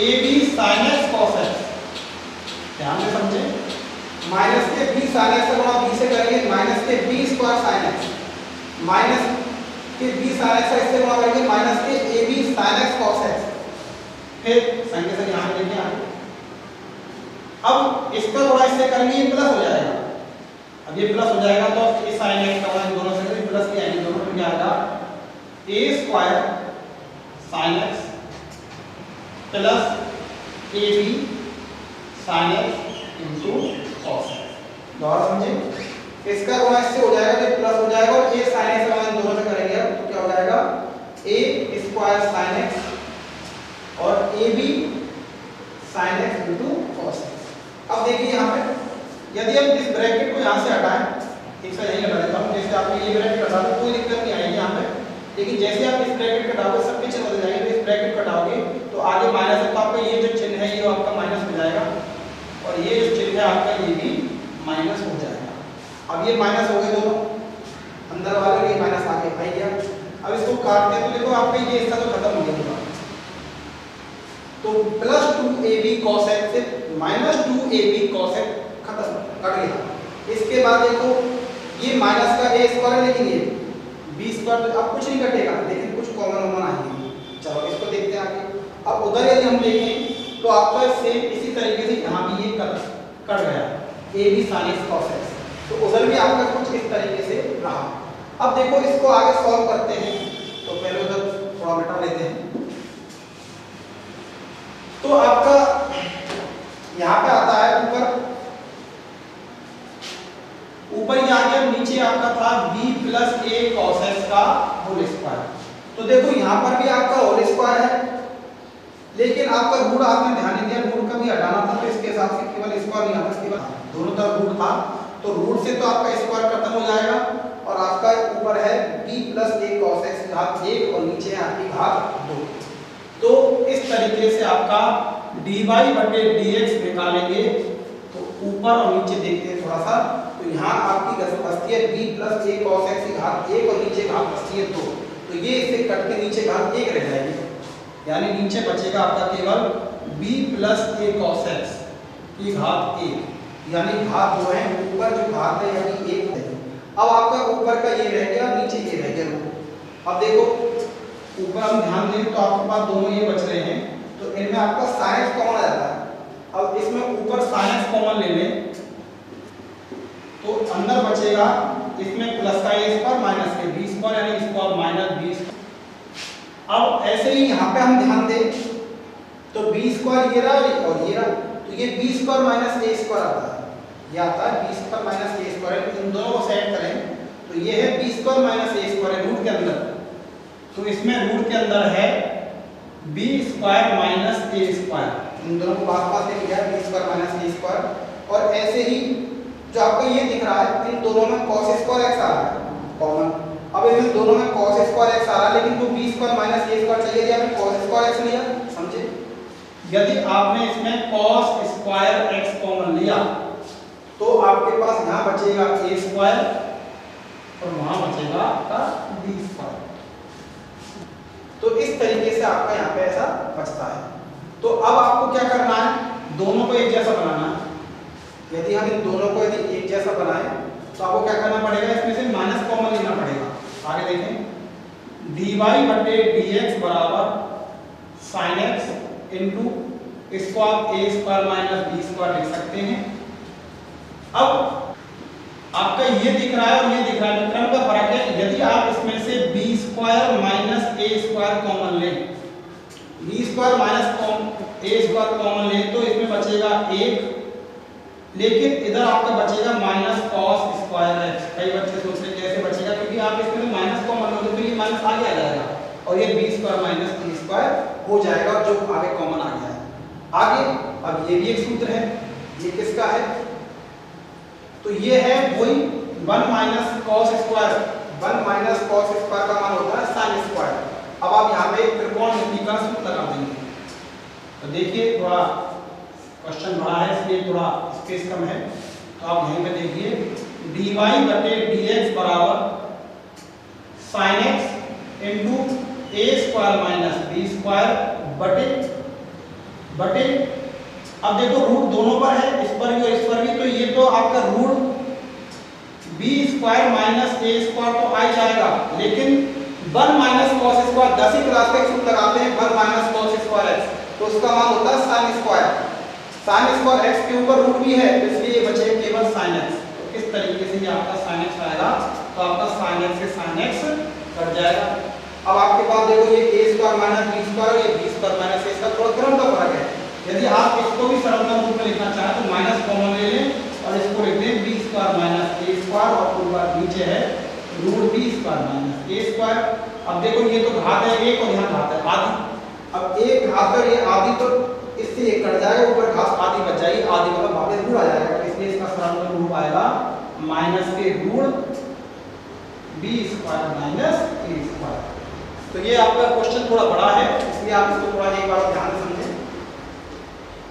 ab sine x cos x। ध्यान से समझे, माइनस के b साइन x गुणा b से करेंगे माइनस के b square sine x, minus के b साइन x इससे गुणा करेंगे माइनस के ab sine x cos x, फिर संख्या से यहाँ लेके आएंगे। अब इसका गुणा इससे करेंगे ये प्लस हो जाएगा, अब ये प्लस हो जाएगा तो इस साइन x का गुणा दोनों से करेंगे प्लस के आएंगे दोनों, फिर क्या आएगा a square sine x plus ab sine x into cos x। दोबारा समझे, इसका गुणा इससे हो जाएगा तो प्लस हो जाएगा, और a sin x का दोनों से करेंगे अब तो क्या हो जाएगा a स्क्वायर sin x और ab sin x into cos x। अब देखिए यहाँ पे यदि हम इस ब्रैकेट को यहाँ से हटाएं, एक साथ यही हटा देता हूँ, जैसे आपने ये ब्रैकेट हटा दो कोई दिक्कत नहीं आएगी यहाँ पे, लेकिन जैसे आप इस ब्रैकेट हटाओगे सब के चिन्ह बदल जाएंगे, तो इस ब्रैकेट हटाओगे तो आगे माइनस है, तो आपका ये जो चिन्ह है ये आपका माइनस हो जाएगा, और ये जो चिन्ह है आपका ये भी माइनस हो जाएगा। अब ये माइनस हो गए दोनों, अंदर वाले ये माइनस आगे भाई गया। अब इसको काटते हैं तो देखो आपका ये हिस्सा तो खत्म हो गया, तो प्लस 2ab cos x से माइनस 2ab cos x खत्म, कट गया। इसके बाद देखो ये माइनस का ए स्क्वायर है, लेकिन ये बी स्क्वायर तो अब कुछ नहीं कटेगा, लेकिन कुछ कॉमन आएंगे। चलो इसको देखते हैं आगे। अब उधर यदि हम देखें तो आपका सेम इसी तरीके से यहाँ भी ये कट गया a b sine x cos x, तो उधर भी आपका कुछ इस तरीके से रहा। अब देखो इसको आगे सॉल्व करते हैं, तो पहले उधर थोड़ा मिटा लेते हैं। तो आपका यहाँ पे आता है ऊपर ये आ गया, नीचे आपका था b plus a cos x का होल स्क्वायर। तो देखो यहाँ पर भी आपका होल स्क्वायर है, लेकिन आपका रूट आपने ध्यान नहीं दिया, रूट का भी हटाना था, तो इसके हिसाब से केवल स्क्वायर नहीं आता, केवल दोनों तरफ रूट था, तो रूट से तो आपका स्क्वायर खत्म हो जाएगा और आपका ऊपर है b plus a cos x घात 1 और नीचे है आपकी घात 2। तो इस तरीके से आपका dy बटे dx निकालेंगे, तो ऊपर और नीचे देखते हैं थोड़ा सा। तो यहाँ आपकी बचती है b plus a cos x की घात 1 और नीचे घात बचती है 2, तो ये इससे कट के नीचे घात 1 रह जाएगी, यानी नीचे बचेगा आपका केवल b plus a cos x की घात 1, यानी घात जो है ऊपर जो घात है यानी 1 है। अब आपका ऊपर का ये रह गया, नीचे ये रह गया। अब देखो ऊपर हम ध्यान दें तो आपके पास दोनों ये बच रहे हैं, तो इनमें आपका साइन एक्स कॉमन आ जाता है। अब इसमें ऊपर साइन एक्स कॉमन ले लें तो अंदर बचेगा इसमें प्लस का ए स्क्वायर माइनस के बी स्क्वायर, यानी स्क्वायर माइनस बी स्क्वायर। अब ऐसे ही यहाँ पे हम ध्यान दें तो बी स्क्वायर ये रहा और ये रहा, तो ये B square minus a square आता है, ये आता है B square minus a square. इन दोनों को सेट करें तो ये है B square minus a square root के अंदर, तो इसमें रूट के अंदर है B square minus a square, इन दोनों को पास लेके गया B square minus a square. और ऐसे ही जो आपको ये दिख रहा है इन दोनों में cos स्क्वायर x आ रहा है कॉमन। अब इन दोनों में cos स्क्वायर x आ रहा है, लेकिन वो b square minus a square चाहिए, यदि आपने cos स्क्वायर x लिया, समझे, यदि आपने इसमें cos स्क्वायर x कॉमन लिया तो आपके पास यहाँ बचेगा a स्क्वायर और वहां बचेगा आपका b स्क्वायर। तो इस तरीके से आपका यहाँ पे ऐसा बचता है। तो अब आपको क्या करना है, दोनों को एक जैसा बनाना है। यदि हम इन दोनों को यदि एक जैसा बनाएं तो आपको क्या करना पड़ेगा, इसमें से माइनस कॉमन लेना पड़ेगा। आगे देखें dy बटे dx बराबर sin x इंटू स्क्वायर ए स्क्वायर माइनस बी स्क्वायर लिख सकते हैं। अब आपका ये दिख रहा है और ये दिख रहा है, क्रम का फर्क है। यदि आप इसमें से B square minus a square common लें, B square minus a square common लें तो इसमें बचेगा 1, लेकिन इधर आपका बचेगा माइनस कॉस स्क्वायर एक्स। कई बच्चे सोच रहे कैसे बचेगा, क्योंकि आप इसमें माइनस कॉमन लोगे तो ये माइनस आगे आ जाएगा और ये B square minus a square हो जाएगा, जो आगे कॉमन आ गया है। आगे अब ये भी एक सूत्र है, ये किसका है, तो ये है वही 1 minus cos square, 1 minus cos square का मान होता है साइन स्क्वायर। अब आप यहाँ पे त्रिकोणमिति का सूत्र लगा देंगे। तो देखिए थोड़ा क्वेश्चन बड़ा है इसलिए थोड़ा स्पेस कम है, तो आप यहीं पे देखिए dy बटे dx बराबर sin x इंटू ए स्क्वायर माइनस बी स्क्वायर बटे अब देखो रूट दोनों पर है, इस पर भी और इस पर भी, तो ये तो आपका root b square minus a square तो आ जाएगा, लेकिन 1 माइनस कॉस स्क्वायर 10वीं क्लास का सूत्र लगाते हैं 1 माइनस कॉस स्क्वायर एक्स, तो उसका मान होता है sine square. Sine square x के ऊपर रूट भी है, इसलिए ये बचे केवल साइन एक्स। तो इस तरीके से ये आपका साइन एक्स आएगा, तो आपका साइन एक्स से साइन एक्स कट जाएगा। अब आपके पास देखो ये ए स्क्वायर माइनस बी स्क्वायर, ये B square minus a square, थोड़ा क्रम का फर्क है। यदि आप इसको भी सरलतम रूप में लिखना चाहें तो माइनस कॉमन ले लें और इसको लिख दें B square minus a square और ऊपर नीचे है root b square minus a square. अब देखो ये तो घात है 1 और यहाँ घात है आधी। अब एक घात है ये आधी, तो इससे ये कट जाएगा, ऊपर घात आधी बच जाएगी, आधी मतलब वापस रूट आ जाएगा, इसलिए इसका सरल रूप आएगा माइनस के root b square minus a square. तो ये आपका क्वेश्चन थोड़ा बड़ा है, इसलिए आप इसको थोड़ा एक बार ध्यान से समझें।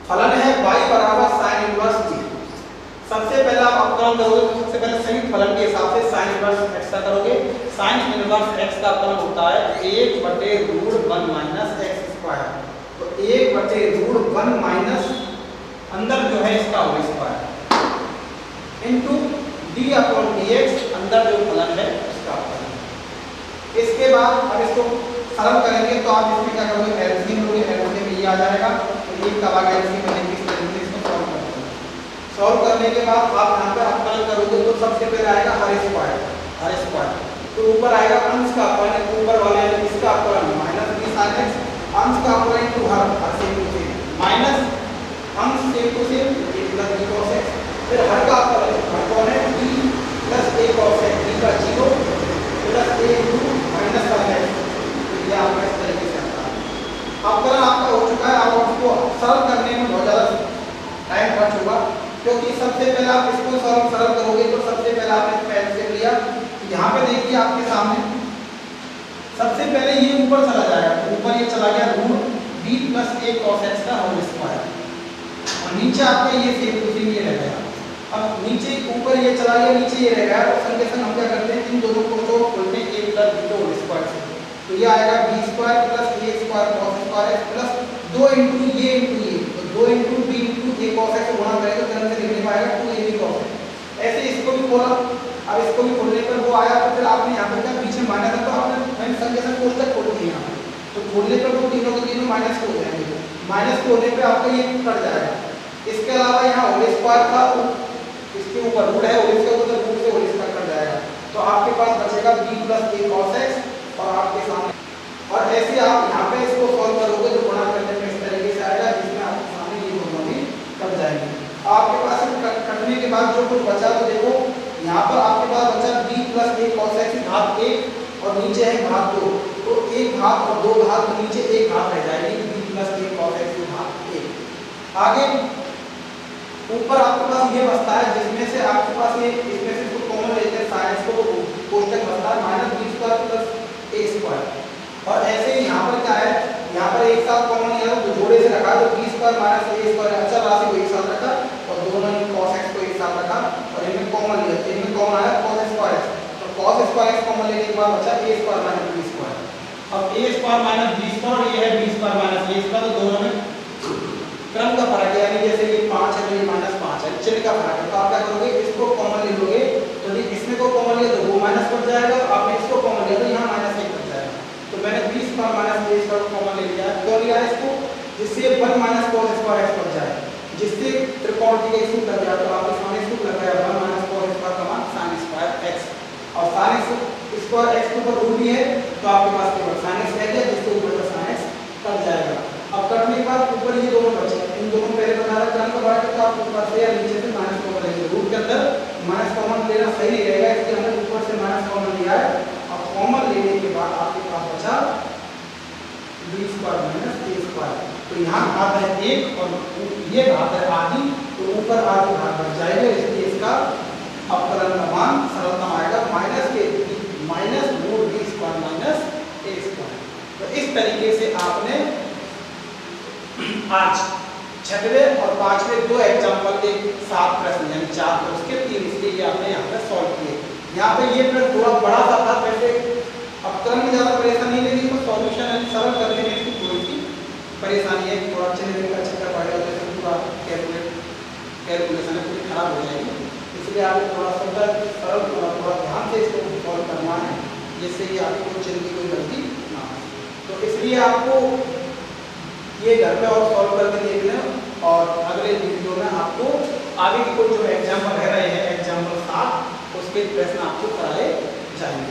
फलन है y बराबर sin इनवर्स b। सबसे पहले आप अवकलन करोगे तो सबसे पहले संयुक्त फलन के हिसाब से sin इनवर्स x का करोगे। sin इनवर्स x का अवकलन होता है 1 बटे रूट 1 माइनस x स्क्वायर। तो 1 बटे रूट 1 माइनस अंदर जो है इसका whole square into d upon dx, अंदर जो फलन है उसका अपकरण। इसके बाद अब इसको सरल करेंगे तो आप इसमें क्या करोगे, एलसीएम लोगे, एलसीएम ये आ जाएगा, तो एक का भाग एलसीएम में लेके इस तरीके से इसको सॉल्व कर देंगे। सॉल्व करने के बाद आप यहाँ पर अपकरण करोगे तो सबसे पहले आएगा हर स्क्वायर, तो ऊपर आएगा अंश का अपकरण, ऊपर वाले इसका अपकरण माइनस बी साइन एक्स, अंश का अपकरण टू हर सेम टू सेम माइनस अंश same to same a plus b cos x, फिर हर का अपकरण हर कौन है b plus a cos x, b का 0 plus a into minus sine x, ये आपका इस तरीके से आता है। अपकरण आपका हो चुका है। अब उसको सरल करने में बहुत ज़्यादा टाइम खर्च होगा, क्योंकि सबसे पहले आप इसको सरल करोगे तो सबसे पहले आपने पहले से लिया, यहाँ पे देखिए आपके सामने सबसे पहले ये ऊपर चला जाएगा, तो ऊपर ये चला गया root B plus a cos x का होल स्क्वायर, और नीचे आपका ये सेम टू सेम ये रह गया। अब नीचे ऊपर ये चला गया, नीचे ये रह गया, और संग हम क्या करते हैं इन दोनों को जो बोलते हैं a plus b whole square से, तो ये आएगा b square plus a square cos square x plus 2 into ये, तो 2 into b into a cos x गुणा करेंगे तो तरह से लिखने में आएगा 2 ए बी कॉस एक्स। ऐसे इसको भी खोला, अब इसको भी खोलने पर वो आया, तो फिर आपने यहाँ पर क्या पीछे माइनस है, तो आपने संकेतन कोष्ठक खोल दिया यहाँ पर, तो खोलने पर वो तीनों के तीनों माइनस हो जाएंगे, माइनस खोलने पर आपका ये कट जाएगा। इसके अलावा यहाँ होल स्क्वायर था, इसके ऊपर रूट है, होल इसके ऊपर रूट से होल स्क्वायर कट जाएगा, तो आपके पास बचेगा B plus a cos x और आपके सामने, और ऐसे आप यहाँ पे इसको सॉल्व करोगे तो गुणा करने में इस तरीके से आएगा, जिसमें आपके सामने ये दोनों भी कट जाएंगे। आपके पास कटने के बाद जो कुछ बचा, तो देखो यहाँ पर आपके पास बचा b plus a cos x घात 1 और नीचे है घात 2, तो एक घात और दो घात, तो नीचे एक घात रह जाएगी b plus a cos x घात 1। आगे ऊपर आपके पास ये बचता है, जिसमें से आपके पास ये इसमें से कुछ कॉमन लेते हैं साइंस को, कोष्ठक बचता है minus B square plus a square, और ऐसे ही यहाँ पर क्या है, यहाँ पर एक साथ कॉमन लिया तो जोड़े से रखा, तो B square minus a square अचर राशि को एक साथ रखा और दोनों ने कॉस एक्स को एक साथ रखा और इनमें कॉमन लिया, इनमें कॉमन आया कॉस स्क्वायर एक्स, तो कॉस स्क्वायर एक्स कॉमन लेने के बाद बचा ए स्क्वायर माइनस बी स्क्वायर। अब ए स्क्वायर माइनस बी स्क्वायर और ये है B square minus a square, तो दोनों में क्रम का फर्क है, यानी जैसे ये 5 है तो ये -5 है, चिन्ह का फर्क है, तो आप क्या करोगे इसको कॉमन ले लोगे, तो इसमें को कॉमन लिया तो वो माइनस कट जाएगा, आपने इसको कॉमन लिया तो यहाँ -1 कट जाएगा, तो मैंने B square minus a square common ले लिया, क्यों लिया इसको, जिससे 1 minus cos square x cut जाए, जिससे त्रिकोण की एक सूत्र लग गया, तो आपके सामने सूत्र लग गया 1 माइनस कॉस स्क्वायर का मान sin स्क्वायर एक्स, और sin स्क्वायर एक्स के ऊपर रूट भी है, तो आपके पास केवल sin एक्स रह गया, जिससे ऊपर का sin एक्स कट जाएगा। अब कटने के बाद ऊपर ये दोनों बचे, इन दोनों पहले बता रहा क्रम का बात, तो आप ऊपर से या नीचे से माइनस कॉमन लेंगे, रूट के अंदर माइनस कॉमन लेना सही नहीं रहेगा, इसलिए हमने ऊपर से माइनस कॉमन लिया है, और कॉमन लेने के बाद आपके पास बचा B square minus a square, तो यहाँ घात है 1 और ये घात है आधी, तो ऊपर आधी घात बच जाएगा, इसलिए इसका अपकरण का मान सरलतम आएगा माइनस के minus root b square minus a square. तो इस तरीके से आपने आज 6वें और 5वें दो एग्जाम्पल के 7 प्रश्न यानी 4 तो उसके 3 इसलिए ये आपने यहाँ पे सॉल्व किए। यहाँ पे ये प्रश्न थोड़ा बड़ा सा था, वैसे अपकरण में ज़्यादा परेशानी नहीं लगी, तो सॉल्यूशन सरल करने में इसकी थोड़ी सी परेशानी है, थोड़ा चलने का चक्कर पड़ेगा, जैसे पूरा कैलकुलेशन है पूरी खराब हो जाएगी, इसलिए आपको थोड़ा सरल थोड़ा ध्यान से इसको सॉल्व करना है, जिससे कि आपको चिन्ह की कोई गलती ना हो। तो इसलिए आपको ये घर में और सॉल्व करके देख लें, और अगले वीडियो में आपको आगे की कोई जो एग्जाम्पल रह रहे हैं एग्जाम्पल 7 उसके प्रश्न आपको कराए जाएंगे।